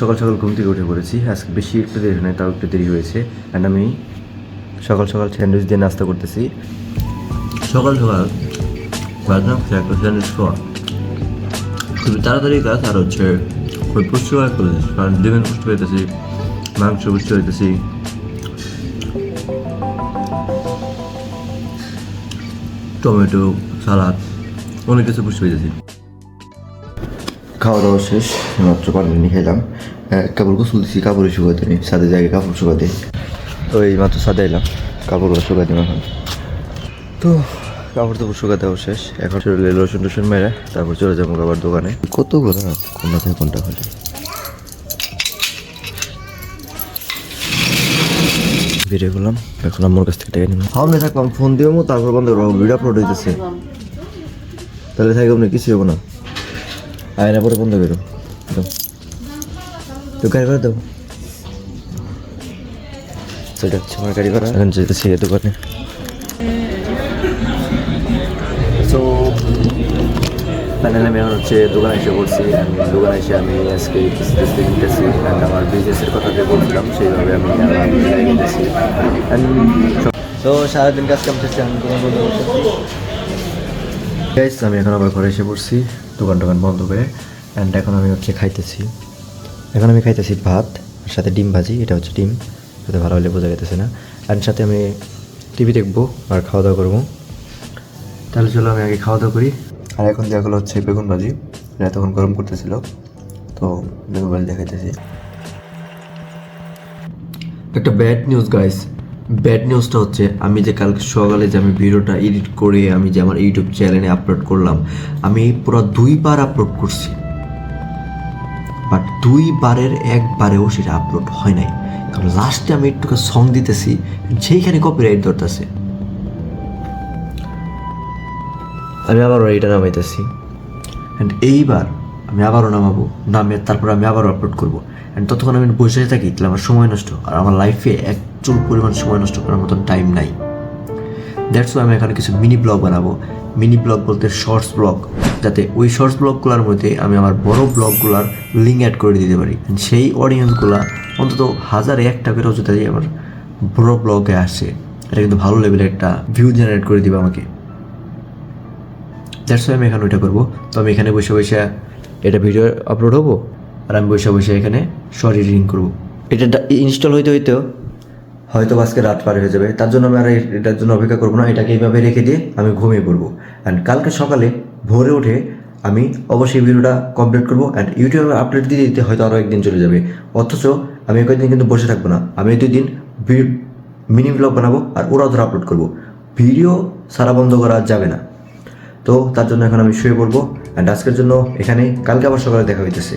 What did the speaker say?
সকাল সকাল ঘুম থেকে উঠে পড়েছি। আজকে বেশি একটু দেরি নয়, তাও একটু দেরি হয়েছে। অ্যান্ড আমি সকাল সকাল স্যান্ডউইচ দিয়ে নাস্তা করতেছি। সকাল সকাল ভাবলাম একটা স্যান্ডউইচ খাওয়া খুবই তাড়াতাড়ি কাজ, আর হচ্ছে খুবই পুষ্টিকর করেছি। কারণ ডিমের পুষ্টি হইতেছি, মাংস পুষ্টি হইতেছি, টমেটো সালাদ অনেক কিছু পুষ্টি হইতেছি। খাওয়া দাওয়া শেষ, মাত্র পানি খেলাম। কাপড় গোসল দিচ্ছি, কাপড় শুকাতে নেই, সাথে জায়গায় কাপড় শুকাতে। তো এই মাত্র সাদে এলাম, কাপড়গুলো শুকাতে এখন। তো কাপড় তো শুকাতে শেষ, এখন শরীরে রসুন টসুন মেরে তারপর চলে যাবো আবার দোকানে। কতগুলো কোনটা থেকে কোনটা হলে ভিডিও করলাম, এখন আমার কাছ থেকে টাকা নিলাম। সামনে থাকলাম, ফোন দিও, তারপর বন্ধ করবো, ভিডিও আপলোড হইতেছে। তাহলে থাকবো না, কিছু হবো না। আয়না পরে বন্ধ করো, তো গাড়ি ভাড়া দাও। সেটা হচ্ছে আমার গাড়ি ভাড়া। এখন যেতেছি দোকানে। সো ফাইনালি আমি এখন হচ্ছে দোকানে এসে পড়ছি। দোকানে এসে আমি আজকে নিতেছি অ্যান্ড আমার বিজনেসের কথা যে বলছিলাম সেইভাবে আমি গেছি। তো সারাদিন কাজ কাম শেষে আমি দোকান বন্ধ করতেছি। আমি এখন আবার ঘরে এসে পড়ছি, দোকান বন্ধ করে। অ্যান্ড এখন আমি হচ্ছে খাইতেছি। এখন আমি খাইতেছি ভাত আর সাথে ডিম ভাজি। এটা হচ্ছে ডিম, সাথে ভালো হলে বোঝা যেতেছে না। অ্যান্ড সাথে আমি টিভি দেখবো আর খাওয়া দাওয়া করবো। তাহলে চলো আমি আগে খাওয়া দাওয়া করি। আর এখন দেখাগুলো হচ্ছে বেগুন ভাজি, এটা তখন গরম করতেছিল, তো বেগুন ভাজি দেখাইতেছি। একটা ব্যাড নিউজ গাইস, ব্যাড নিউজটা হচ্ছে আমি যে কালকে সকালে যে আমি ভিডিওটা এডিট করে আমি যে আমার ইউটিউব চ্যানেলে আপলোড করলাম, আমি পুরো 2 বার আপলোড করছি, বাট 2 বারের একবারেও সেটা আপলোড হয় নাই। কারণ লাস্টে আমি একটু সং দিতেছি, যেইখানে কপিরাইট ধরতেছে। আমি আবারও এইটা নামাইতেছি, অ্যান্ড এইবার আমি আবারও নামাবো, নামিয়ে তারপর আমি আবারও আপলোড করবো। অ্যান্ড ততক্ষণ আমি বসে থাকি, তাহলে আমার সময় নষ্ট, আর আমার লাইফে একচুল পরিমাণ সময় নষ্ট করার মতন টাইম নাই। দ্যাটস ওয়াই আমি এখানে কিছু মিনি ব্লগ বানাবো। মিনি ব্লগ বলতে শর্টস ব্লগ, যাতে ওই শর্টস ব্লগগুলোর মধ্যে আমি আমার বড় ব্লগগুলোর লিঙ্ক অ্যাড করে দিতে পারি। সেই অডিয়েন্সগুলো অন্তত 1001টা করেও যদি আমার বড় ব্লগে আসে, এটা কিন্তু ভালো লেভেলের একটা ভিউ জেনারেট করে দিবে আমাকে। দ্যাটস ওয়াই আমি এখানে ওইটা করবো। তো আমি এখানে বসে বসে এটা ভিডিও আপলোড হবো, আর আমি বসে বসে এখানে শর্ট এডিটিং করবো। এটা ইনস্টল হইতে হয়তো আজকে রাত পার হয়ে যাবে, তার জন্য আমি আর এটার জন্য অপেক্ষা করবো না। এটাকে এইভাবে রেখে দিয়ে আমি ঘুমিয়ে পড়বো। অ্যান্ড কালকে সকালে ভোরে উঠে আমি অবশ্যই ভিডিওটা কমপ্লিট করবো। অ্যান্ড ইউটিউবে আপলোড দিয়ে দিতে হয়তো আরও একদিন চলে যাবে। অথচ আমি কয়েকদিন কিন্তু বসে থাকবো না, আমি 2 দিন মিনি ব্লগ বানাবো আর ওরা ধরে আপলোড করবো। ভিডিও সারা বন্ধ করা যাবে না। তো তার জন্য এখন আমি শুয়ে পড়বো। অ্যান্ড আজকের জন্য এখানে, কালকে আবার সকালে দেখা হইতেছে।